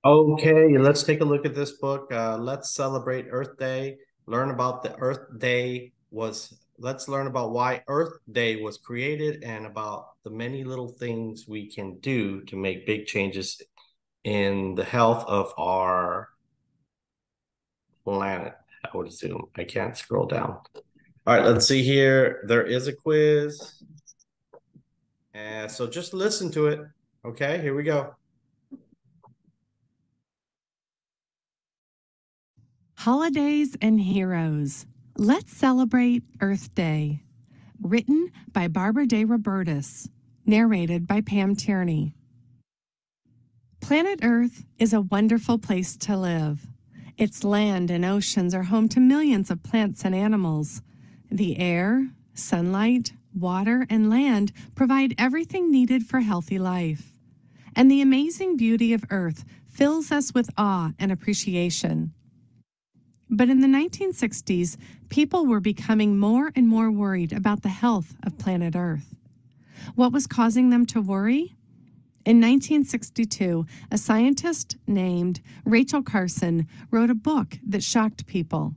Okay, let's take a look at this book. Let's celebrate Earth Day. Learn about the Earth Day was. Let's learn about why Earth Day was created and about the many little things we can do to make big changes in the health of our planet. I would assume. I can't scroll down. All right, let's see here. There is a quiz. And so just listen to it. Okay, here we go. Holidays and Heroes. Let's celebrate Earth Day. Written by Barbara de Robertis. Narrated by Pam Tierney. Planet Earth is a wonderful place to live. Its land and oceans are home to millions of plants and animals. The air, sunlight, water, and land provide everything needed for healthy life. And the amazing beauty of Earth fills us with awe and appreciation. But in the 1960s, people were becoming more and more worried about the health of planet Earth. What was causing them to worry? In 1962, a scientist named Rachel Carson wrote a book that shocked people.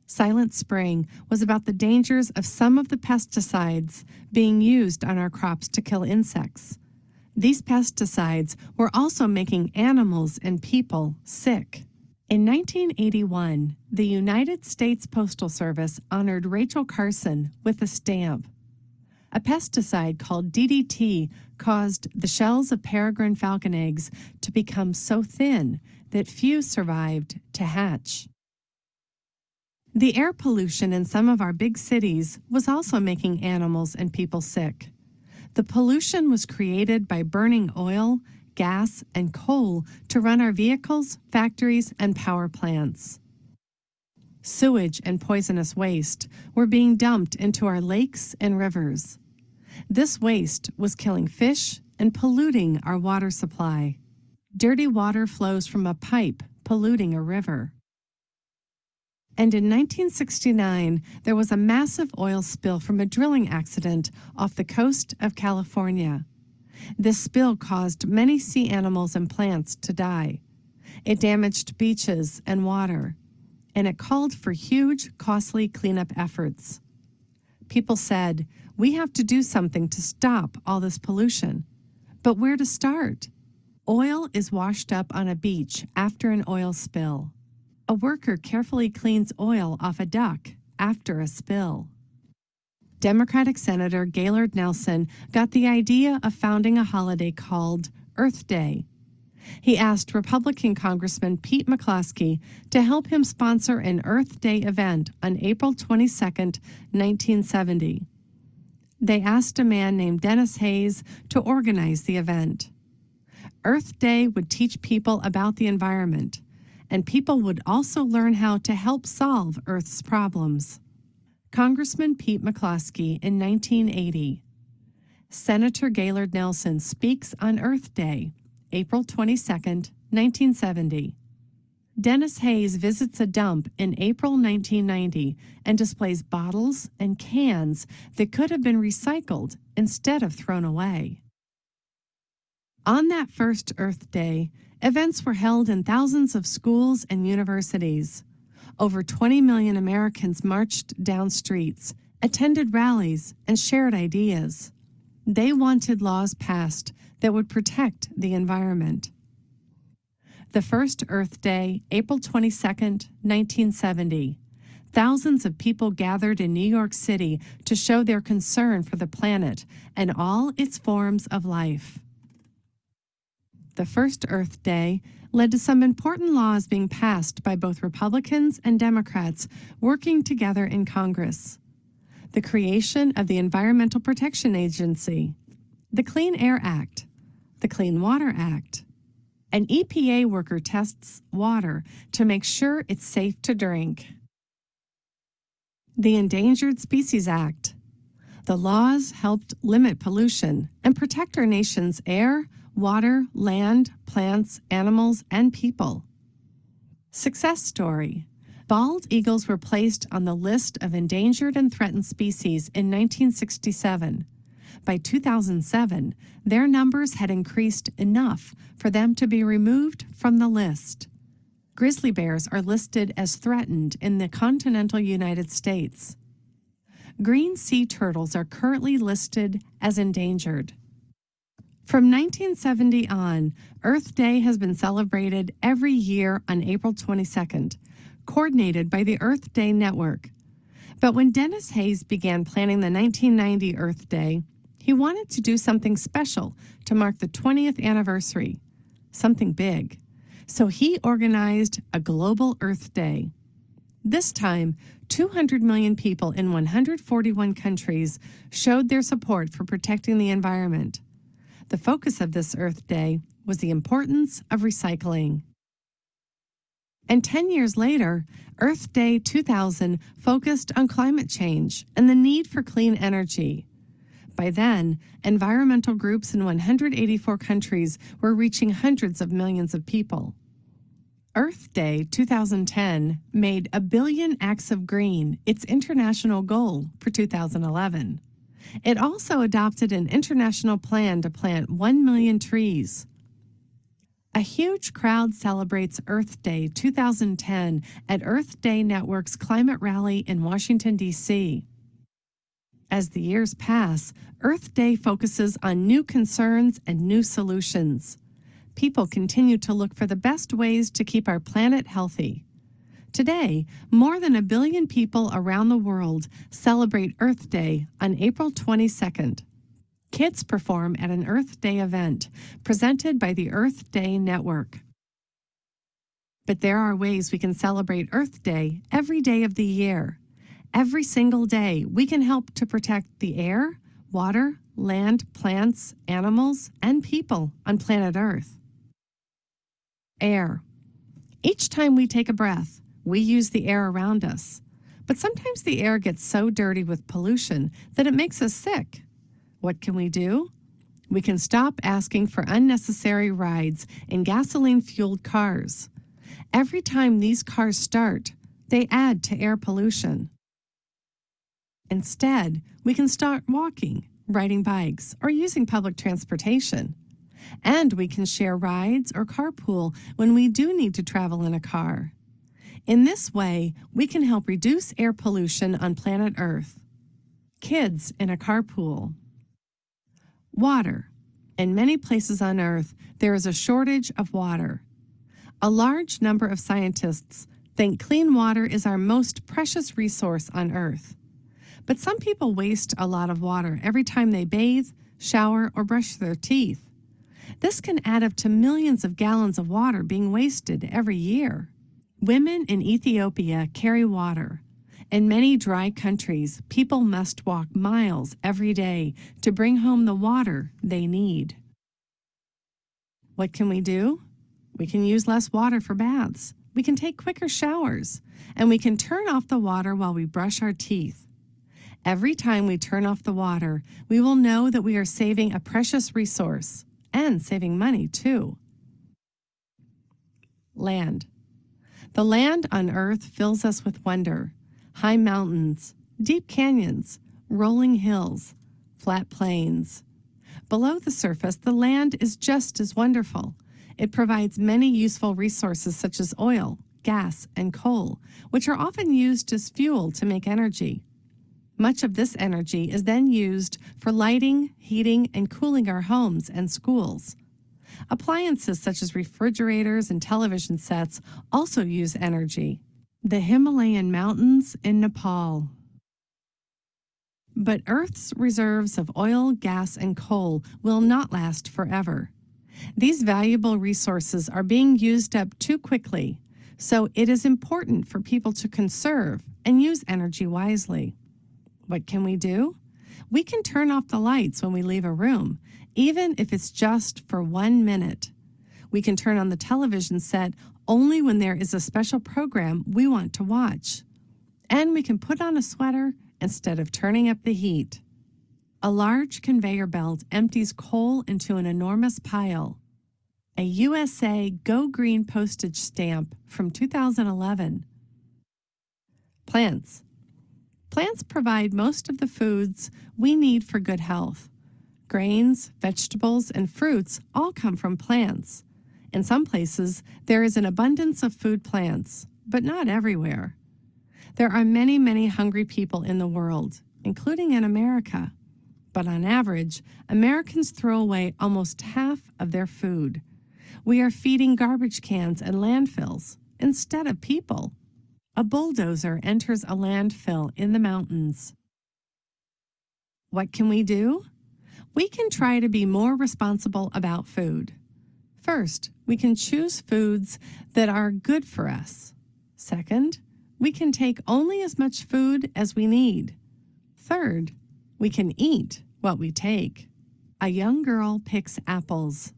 Silent Spring was about the dangers of some of the pesticides being used on our crops to kill insects. These pesticides were also making animals and people sick. In 1981, the United States Postal Service honored Rachel Carson with a stamp. A pesticide called DDT caused the shells of peregrine falcon eggs to become so thin that few survived to hatch. The air pollution in some of our big cities was also making animals and people sick. The pollution was created by burning oil, gas, and coal to run our vehicles, factories, and power plants. Sewage and poisonous waste were being dumped into our lakes and rivers. This waste was killing fish and polluting our water supply. Dirty water flows from a pipe, polluting a river. And in 1969, there was a massive oil spill from a drilling accident off the coast of California. This spill caused many sea animals and plants to die. It damaged beaches and water, and it called for huge, costly cleanup efforts. People said, "We have to do something to stop all this pollution." But where to start? Oil is washed up on a beach after an oil spill. A worker carefully cleans oil off a duck after a spill. Democratic Senator Gaylord Nelson got the idea of founding a holiday called Earth Day. He asked Republican Congressman Pete McCloskey to help him sponsor an Earth Day event on April 22, 1970. They asked a man named Dennis Hayes to organize the event. Earth Day would teach people about the environment, and people would also learn how to help solve Earth's problems. Congressman Pete McCloskey in 1980. Senator Gaylord Nelson speaks on Earth Day, April 22, 1970. Dennis Hayes visits a dump in April 1990 and displays bottles and cans that could have been recycled instead of thrown away. On that first Earth Day, events were held in thousands of schools and universities. Over 20 million Americans marched down streets, attended rallies, and shared ideas. They wanted laws passed that would protect the environment. The first Earth Day, April 22, 1970. Thousands of people gathered in New York City to show their concern for the planet and all its forms of life. The first Earth Day led to some important laws being passed by both Republicans and Democrats working together in Congress. The creation of the Environmental Protection Agency, the Clean Air Act, the Clean Water Act. An EPA worker tests water to make sure it's safe to drink. The Endangered Species Act. The laws helped limit pollution and protect our nation's air, water, land, plants, animals, and people. Success story. Bald eagles were placed on the list of endangered and threatened species in 1967. By 2007, their numbers had increased enough for them to be removed from the list. Grizzly bears are listed as threatened in the continental United States. Green sea turtles are currently listed as endangered. From 1970 on, Earth Day has been celebrated every year on April 22nd, coordinated by the Earth Day Network. But when Dennis Hayes began planning the 1990 Earth Day, he wanted to do something special to mark the 20th anniversary, something big. So he organized a global Earth Day. This time, 200 million people in 141 countries showed their support for protecting the environment. The focus of this Earth Day was the importance of recycling. And 10 years later, Earth Day 2000 focused on climate change and the need for clean energy. By then, environmental groups in 184 countries were reaching hundreds of millions of people. Earth Day 2010 made 1 billion acres of green its international goal for 2011. It also adopted an international plan to plant 1 million trees. A huge crowd celebrates Earth Day 2010 at Earth Day Network's climate rally in Washington, D.C. As the years pass, Earth Day focuses on new concerns and new solutions. People continue to look for the best ways to keep our planet healthy. Today, more than 1 billion people around the world celebrate Earth Day on April 22nd. Kids perform at an Earth Day event presented by the Earth Day Network. But there are ways we can celebrate Earth Day every day of the year. Every single day, we can help to protect the air, water, land, plants, animals, and people on planet Earth. Air. Each time we take a breath, we use the air around us. But sometimes the air gets so dirty with pollution that it makes us sick. What can we do? We can stop asking for unnecessary rides in gasoline-fueled cars. Every time these cars start, they add to air pollution. Instead, we can start walking, riding bikes, or using public transportation. And we can share rides or carpool when we do need to travel in a car. In this way, we can help reduce air pollution on planet Earth. Kids in a carpool. Water. In many places on Earth, there is a shortage of water. A large number of scientists think clean water is our most precious resource on Earth. But some people waste a lot of water every time they bathe, shower, or brush their teeth. This can add up to millions of gallons of water being wasted every year. Women in Ethiopia carry water. In many dry countries, people must walk miles every day to bring home the water they need. What can we do? We can use less water for baths. We can take quicker showers. And we can turn off the water while we brush our teeth. Every time we turn off the water, we will know that we are saving a precious resource and saving money too. Land. The land on Earth fills us with wonder. High mountains, deep canyons, rolling hills, flat plains. Below the surface, the land is just as wonderful. It provides many useful resources such as oil, gas, and coal, which are often used as fuel to make energy. Much of this energy is then used for lighting, heating, and cooling our homes and schools. Appliances such as refrigerators and television sets also use energy. The Himalayan mountains in Nepal. But Earth's reserves of oil, gas, and coal will not last forever. These valuable resources are being used up too quickly, so it is important for people to conserve and use energy wisely. What can we do? We can turn off the lights when we leave a room, even if it's just for 1 minute. We can turn on the television set only when there is a special program we want to watch. And we can put on a sweater instead of turning up the heat. A large conveyor belt empties coal into an enormous pile. A USA Go Green postage stamp from 2011. Plants. Plants provide most of the foods we need for good health. Grains, vegetables, and fruits all come from plants. In some places, there is an abundance of food plants, but not everywhere. There are many, many hungry people in the world, including in America. But on average, Americans throw away almost half of their food. We are feeding garbage cans and landfills instead of people. A bulldozer enters a landfill in the mountains. What can we do? We can try to be more responsible about food. First, we can choose foods that are good for us. Second, we can take only as much food as we need. Third, we can eat what we take. A young girl picks apples.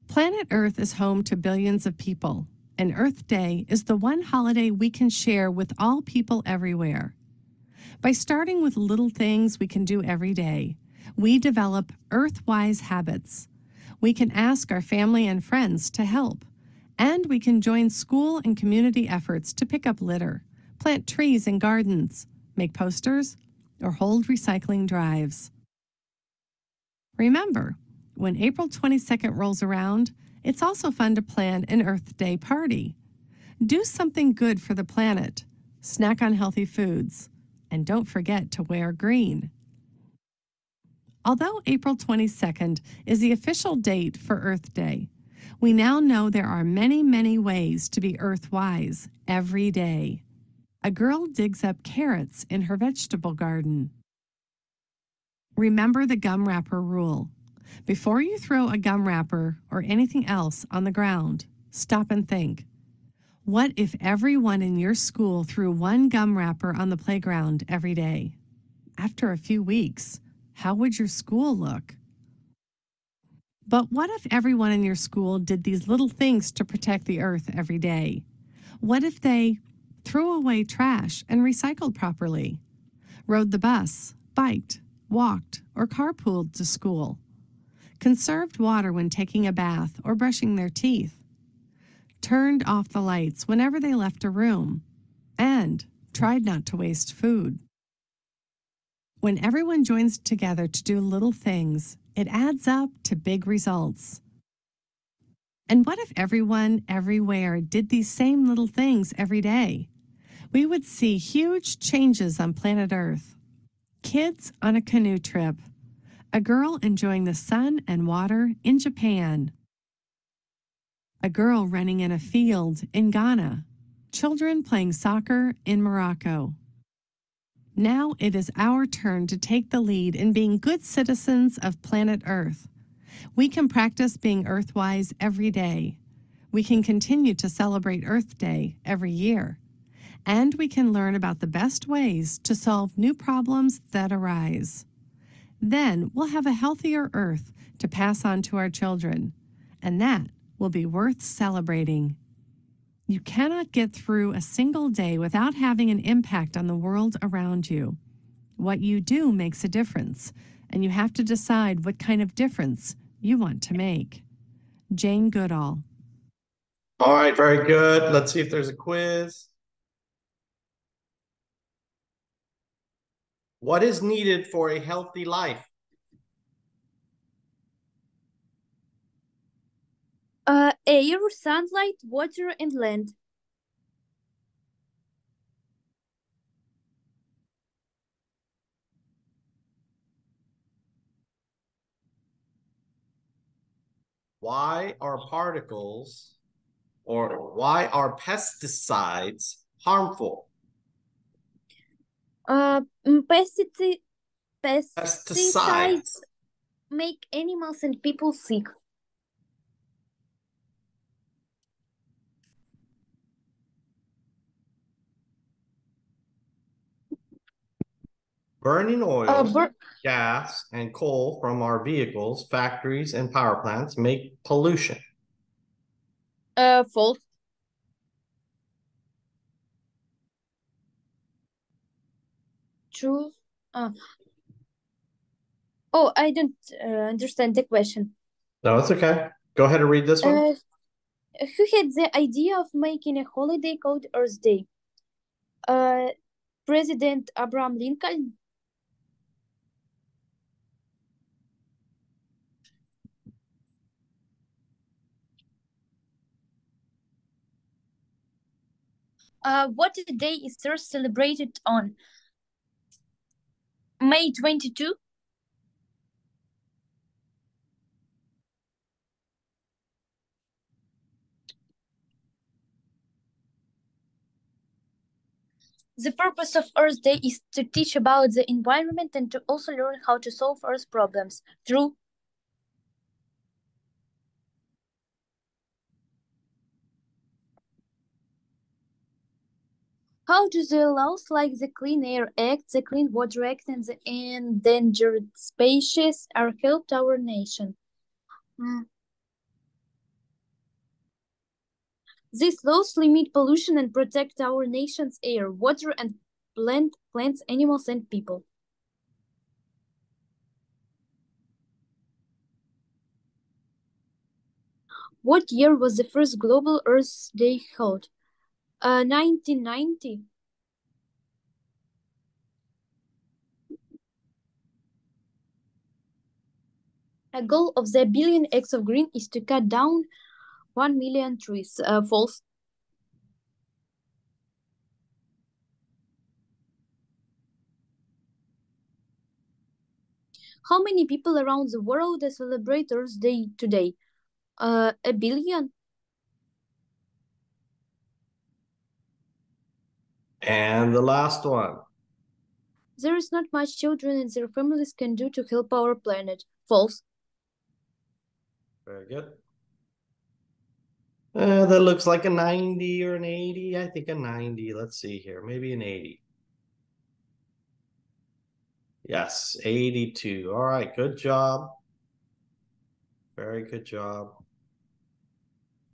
Planet Earth is home to billions of people, and Earth Day is the one holiday we can share with all people everywhere. By starting with little things we can do every day, we develop Earth-wise habits. We can ask our family and friends to help, and we can join school and community efforts to pick up litter, plant trees in gardens, make posters, or hold recycling drives. Remember, when April 22nd rolls around, it's also fun to plan an Earth Day party. Do something good for the planet, snack on healthy foods, and don't forget to wear green. Although April 22nd is the official date for Earth Day, we now know there are many, many ways to be Earth-wise every day. A girl digs up carrots in her vegetable garden. Remember the gum wrapper rule. Before you throw a gum wrapper or anything else on the ground, stop and think. What if everyone in your school threw one gum wrapper on the playground every day? After a few weeks, how would your school look? But what if everyone in your school did these little things to protect the earth every day? What if they threw away trash and recycled properly, rode the bus, biked, walked, or carpooled to school, conserved water when taking a bath or brushing their teeth, turned off the lights whenever they left a room, and tried not to waste food? When everyone joins together to do little things, it adds up to big results. And what if everyone everywhere did these same little things every day? We would see huge changes on planet Earth. Kids on a canoe trip. A girl enjoying the sun and water in Japan. A girl running in a field in Ghana. Children playing soccer in Morocco. Now it is our turn to take the lead in being good citizens of planet Earth. We can practice being Earthwise every day. We can continue to celebrate Earth Day every year. And we can learn about the best ways to solve new problems that arise. Then we'll have a healthier Earth to pass on to our children, and that will be worth celebrating. You cannot get through a single day without having an impact on the world around you. What you do makes a difference, and you have to decide what kind of difference you want to make. Jane Goodall. All right, very good. Let's see if there's a quiz. What is needed for a healthy life? Air, sunlight, water, and land. Why are particles or why are pesticides harmful? Pesticides Pesticides. make animals and people sick. Burning oil, Uh, gas, and coal from our vehicles, factories, and power plants make pollution. False. True. Uh, I don't understand the question. No, it's okay. Go ahead and read this one. Who had the idea of making a holiday called Earth Day? President Abraham Lincoln. What day is Earth celebrated on? May 22? The purpose of Earth Day is to teach about the environment and to also learn how to solve Earth problems through. How do the laws like the Clean Air Act, the Clean Water Act, and the Endangered Species are helped our nation? These laws limit pollution and protect our nation's air, water, and plants, animals, and people. What year was the first Global Earth Day held? 1990. A goal of the Billion Acres of Green is to cut down 1 million trees. False. How many people around the world celebrate Earth Day today? 1 billion. And the last one. There is not much children and their families can do to help our planet. False. Very good. That looks like a 90 or an 80. I think a 90. Let's see here. Maybe an 80. Yes, 82. All right, good job. Very good job.